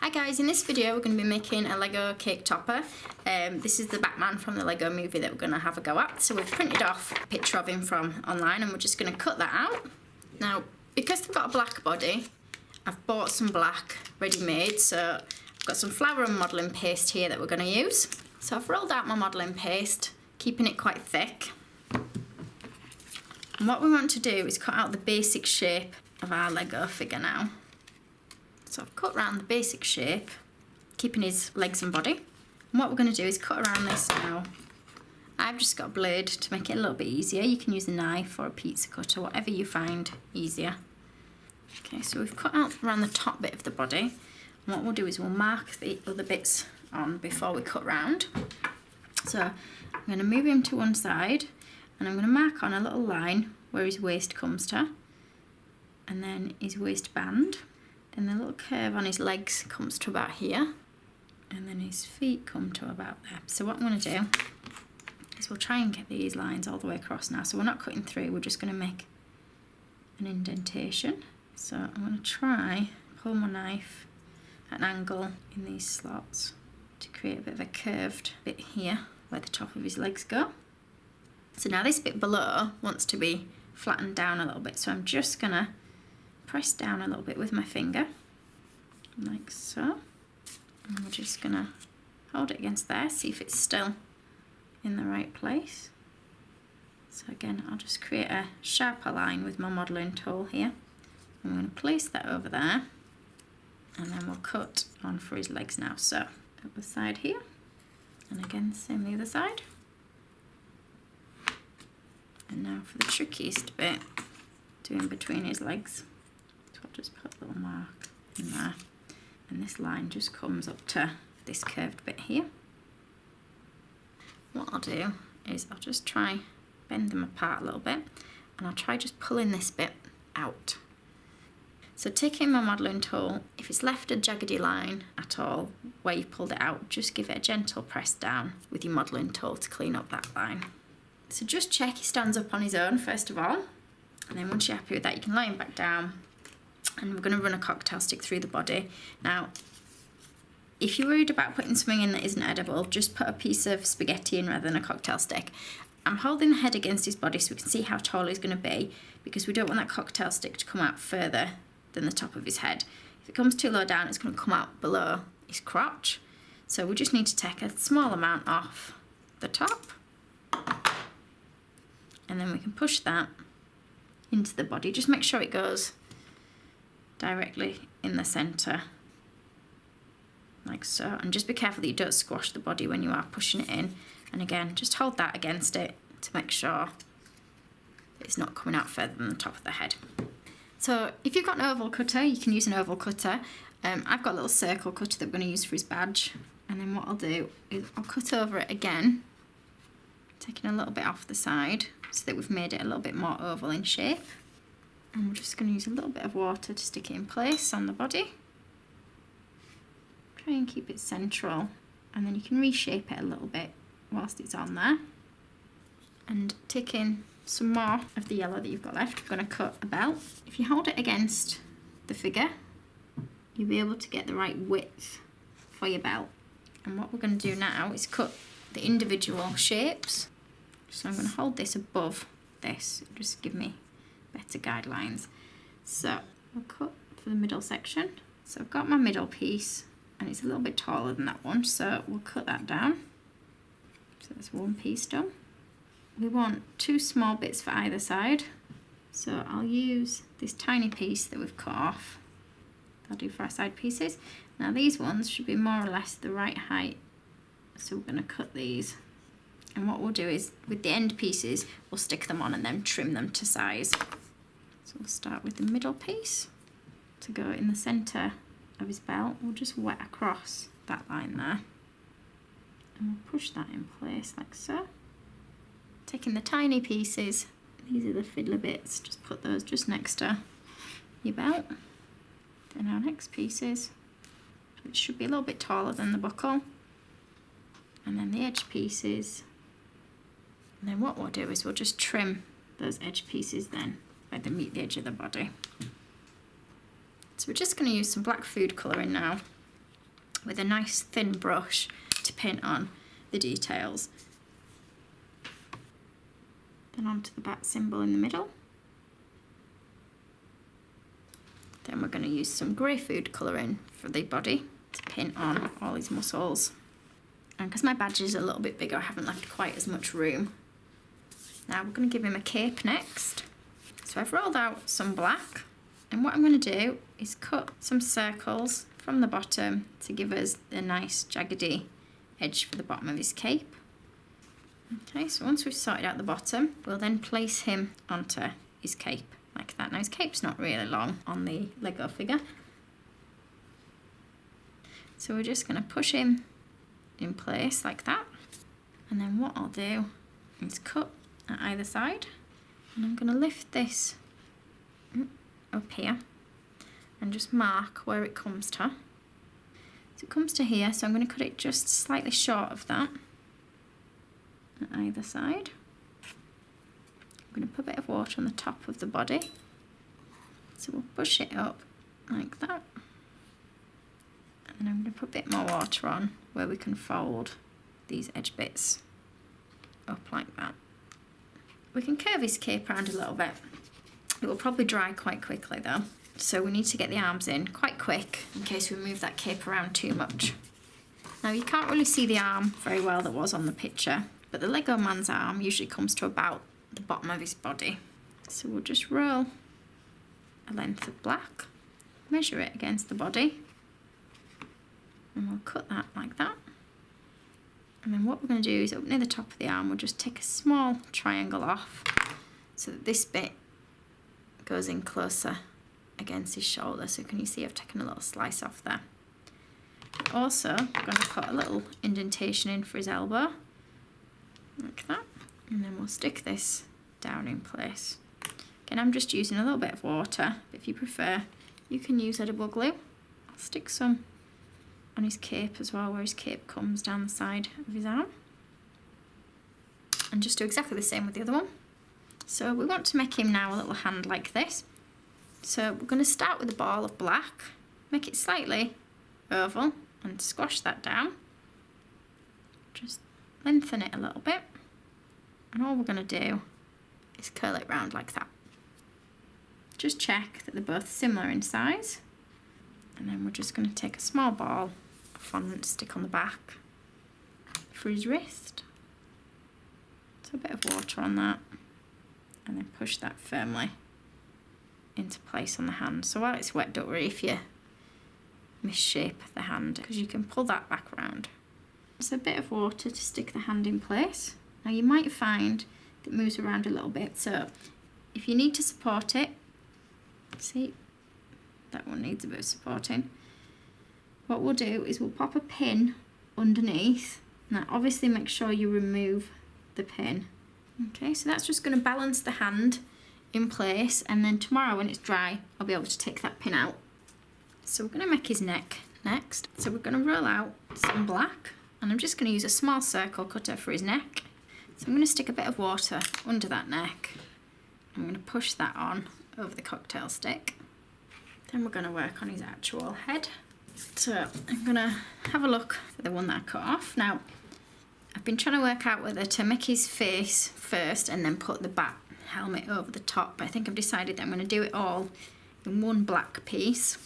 Hi guys, in this video we're going to be making a Lego cake topper. This is the Batman from the Lego movie that we're going to have a go at. So we've printed off a picture of him from online and we're just going to cut that out. Now, because they've got a black body, I've bought some black ready-made. So I've got some flour and modelling paste here that we're going to use. So I've rolled out my modelling paste, keeping it quite thick. And what we want to do is cut out the basic shape of our Lego figure now. So I've cut around the basic shape, keeping his legs and body. And what we're going to do is cut around this now. I've just got a blade to make it a little bit easier. You can use a knife or a pizza cutter, whatever you find easier. Okay, so we've cut out around the top bit of the body. And what we'll do is we'll mark the other bits on before we cut round. So I'm going to move him to one side and I'm going to mark on a little line where his waist comes to. And then his waistband. And the little curve on his legs comes to about here, and then his feet come to about there. So what I'm going to do is we'll try and get these lines all the way across now. So we're not cutting through, we're just going to make an indentation. So I'm going to try pull my knife at an angle in these slots to create a bit of a curved bit here where the top of his legs go. So now this bit below wants to be flattened down a little bit, so I'm just going to press down a little bit with my finger, like so, and we're just going to hold it against there, see if it's still in the right place. So again, I'll just create a sharper line with my modelling tool here. I'm going to place that over there, and then we'll cut on for his legs now. So other side here, and again same the other side. And now for the trickiest bit, doing between his legs. So I'll just put a little mark in there, and this line just comes up to this curved bit here. What I'll do is I'll just try bend them apart a little bit, and I'll try just pulling this bit out. So taking my modelling tool, if it's left a jaggedy line at all where you pulled it out, just give it a gentle press down with your modelling tool to clean up that line. So just check he stands up on his own first of all, and then once you're happy with that you can lay him back down. And we're going to run a cocktail stick through the body. Now, if you're worried about putting something in that isn't edible, just put a piece of spaghetti in rather than a cocktail stick. I'm holding the head against his body so we can see how tall he's going to be, because we don't want that cocktail stick to come out further than the top of his head. If it comes too low down, it's going to come out below his crotch. So we just need to take a small amount off the top. And then we can push that into the body. Just make sure it goes directly in the centre, like so, and just be careful that you don't squash the body when you are pushing it in. And again, just hold that against it to make sure it's not coming out further than the top of the head. So if you've got an oval cutter, you can use an oval cutter. I've got a little circle cutter that we're going to use for his badge, and then what I'll do is I'll cut over it again, taking a little bit off the side so that we've made it a little bit more oval in shape. And we're just going to use a little bit of water to stick it in place on the body. Try and keep it central, and then you can reshape it a little bit whilst it's on there. And taking some more of the yellow that you've got left, we're going to cut a belt. If you hold it against the figure, you'll be able to get the right width for your belt. And what we're going to do now is cut the individual shapes. So I'm going to hold this above this, just give me better guidelines. So we'll cut for the middle section. So I've got my middle piece, and it's a little bit taller than that one, so we'll cut that down. So that's one piece done. We want two small bits for either side, so I'll use this tiny piece that we've cut off. That'll do for our side pieces. Now these ones should be more or less the right height, so we're going to cut these. And what we'll do is, with the end pieces, we'll stick them on and then trim them to size. So we'll start with the middle piece to go in the centre of his belt. We'll just wet across that line there. And we'll push that in place like so. Taking the tiny pieces, these are the fiddler bits, just put those just next to your belt. Then our next pieces, which should be a little bit taller than the buckle. And then the edge pieces. And then what we'll do is we'll just trim those edge pieces then where they meet the edge of the body. So we're just going to use some black food colouring now with a nice thin brush to paint on the details. Then onto the bat symbol in the middle. Then we're going to use some grey food colouring for the body to paint on all his muscles. And because my badge is a little bit bigger, I haven't left quite as much room. Now we're going to give him a cape next. So I've rolled out some black, and what I'm going to do is cut some circles from the bottom to give us a nice jaggedy edge for the bottom of his cape. Okay, so once we've sorted out the bottom, we'll then place him onto his cape like that. Now his cape's not really long on the Lego figure, so we're just going to push him in place like that, and then what I'll do is cut at either side, and I'm going to lift this up here and just mark where it comes to. So it comes to here, so I'm going to cut it just slightly short of that at either side. I'm going to put a bit of water on the top of the body, so we'll push it up like that, and then I'm going to put a bit more water on where we can fold these edge bits up like that. We can curve his cape around a little bit. It will probably dry quite quickly though, so we need to get the arms in quite quick in case we move that cape around too much. Now you can't really see the arm very well that was on the picture, but the Lego man's arm usually comes to about the bottom of his body. So we'll just roll a length of black, measure it against the body, and we'll cut that like that. And then what we're going to do is up near the top of the arm, we'll just take a small triangle off so that this bit goes in closer against his shoulder. So can you see I've taken a little slice off there. Also, I'm going to put a little indentation in for his elbow, like that. And then we'll stick this down in place. Again, I'm just using a little bit of water. If you prefer, you can use edible glue. I'll stick some on his cape as well, where his cape comes down the side of his arm. And just do exactly the same with the other one. So we want to make him now a little hand like this. So we're going to start with a ball of black, make it slightly oval and squash that down. Just lengthen it a little bit. And all we're going to do is curl it round like that. Just check that they're both similar in size. And then we're just going to take a small ball of fondant to stick on the back for his wrist. So a bit of water on that, and then push that firmly into place on the hand. So while it's wet, don't worry if you misshape the hand, because you can pull that back around. Just a bit of water to stick the hand in place. Now you might find it moves around a little bit, so if you need to support it, see, that one needs a bit of supporting. What we'll do is we'll pop a pin underneath. Now obviously make sure you remove the pin. Okay, so that's just going to balance the hand in place, and then tomorrow when it's dry I'll be able to take that pin out. So we're going to make his neck next. So we're going to roll out some black, and I'm just going to use a small circle cutter for his neck. So I'm going to stick a bit of water under that neck. I'm going to push that on over the cocktail stick. Then we're going to work on his actual head. So I'm going to have a look at the one that I cut off. Now, I've been trying to work out whether to make his face first and then put the bat helmet over the top. But I think I've decided that I'm going to do it all in one black piece,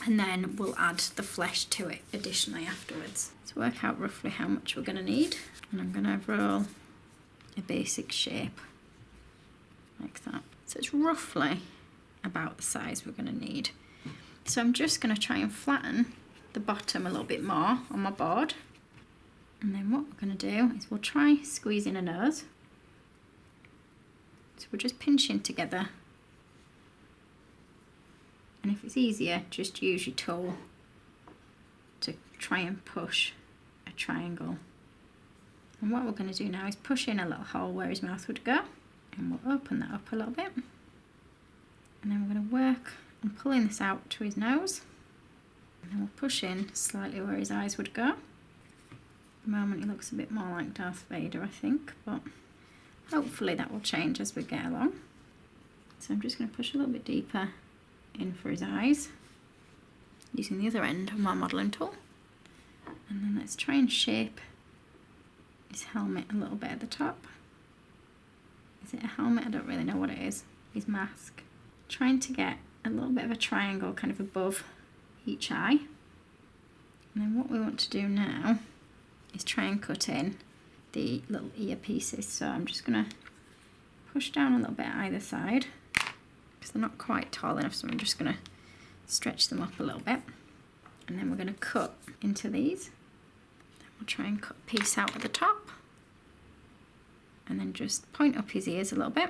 and then we'll add the flesh to it additionally afterwards. So work out roughly how much we're going to need. And I'm going to roll a basic shape like that. So it's roughly about the size we're going to need. So I'm just going to try and flatten the bottom a little bit more on my board. And then what we're going to do is we'll try squeezing a nose. So we're just pinching together. And if it's easier, just use your tool to try and push a triangle. And what we're going to do now is push in a little hole where his mouth would go. And we'll open that up a little bit. And then we're going to work on pulling this out to his nose. And then we'll push in slightly where his eyes would go. At the moment he looks a bit more like Darth Vader, I think, but hopefully that will change as we get along. So I'm just going to push a little bit deeper in for his eyes, using the other end of my modelling tool. And then let's try and shape his helmet a little bit at the top. Is it a helmet? I don't really know what it is. His mask. Trying to get a little bit of a triangle kind of above each eye. And then what we want to do now is try and cut in the little ear pieces. So I'm just going to push down a little bit either side because they're not quite tall enough, so I'm just going to stretch them up a little bit. And then we're going to cut into these. Then we'll try and cut a piece out at the top. And then just point up his ears a little bit.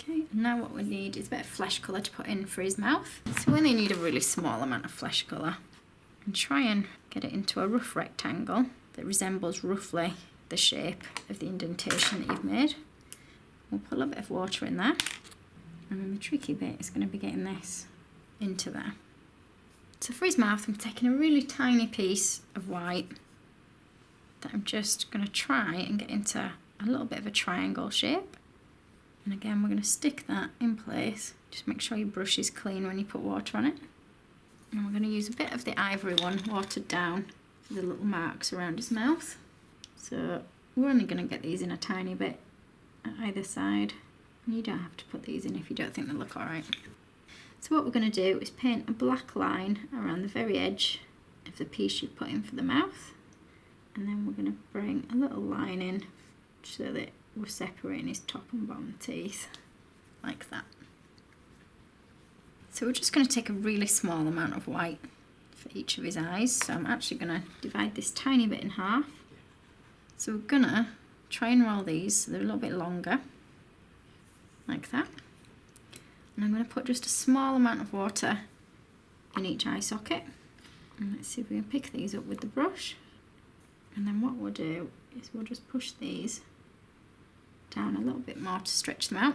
Okay, and now what we need is a bit of flesh colour to put in for his mouth. So we only need a really small amount of flesh colour. And try and get it into a rough rectangle that resembles roughly the shape of the indentation that you've made. We'll put a little bit of water in there. And then the tricky bit is going to be getting this into there. So for his mouth, I'm taking a really tiny piece of white that I'm just going to try and get into a little bit of a triangle shape. And again, we're going to stick that in place. Just make sure your brush is clean when you put water on it. And we're going to use a bit of the ivory one, watered down, for the little marks around his mouth. So we're only going to get these in a tiny bit at either side. And you don't have to put these in if you don't think they look alright. So what we're going to do is paint a black line around the very edge of the piece you put in for the mouth. And then we're going to bring a little line in so that we're separating his top and bottom teeth, like that. So we're just going to take a really small amount of white for each of his eyes. So I'm actually going to divide this tiny bit in half. So we're going to try and roll these so they're a little bit longer, like that. And I'm going to put just a small amount of water in each eye socket. And let's see if we can pick these up with the brush. And then what we'll do is we'll just push these down a little bit more to stretch them out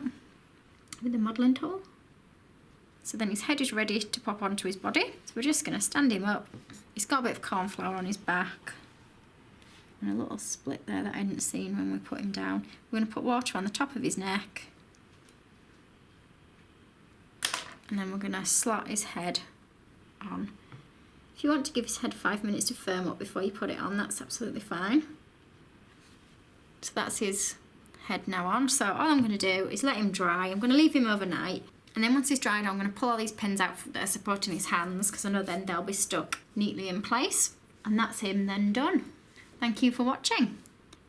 with the modelling tool. So then his head is ready to pop onto his body. So we're just going to stand him up. He's got a bit of cornflour on his back and a little split there that I hadn't seen when we put him down. We're going to put water on the top of his neck. And then we're going to slot his head on. If you want to give his head 5 minutes to firm up before you put it on, that's absolutely fine. So that's his head now on. So all I'm going to do is let him dry. I'm going to leave him overnight. And then once he's dried, I'm going to pull all these pins out that are supporting his hands because I know then they'll be stuck neatly in place. And that's him then done. Thank you for watching.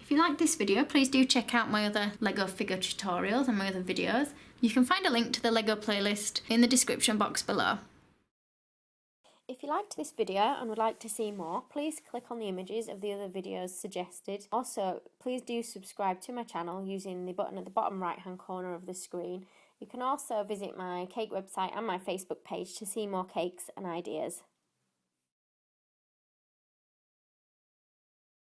If you like this video, please do check out my other Lego figure tutorials and my other videos. You can find a link to the Lego playlist in the description box below. If you liked this video and would like to see more, please click on the images of the other videos suggested. Also, please do subscribe to my channel using the button at the bottom right hand corner of the screen. You can also visit my cake website and my Facebook page to see more cakes and ideas.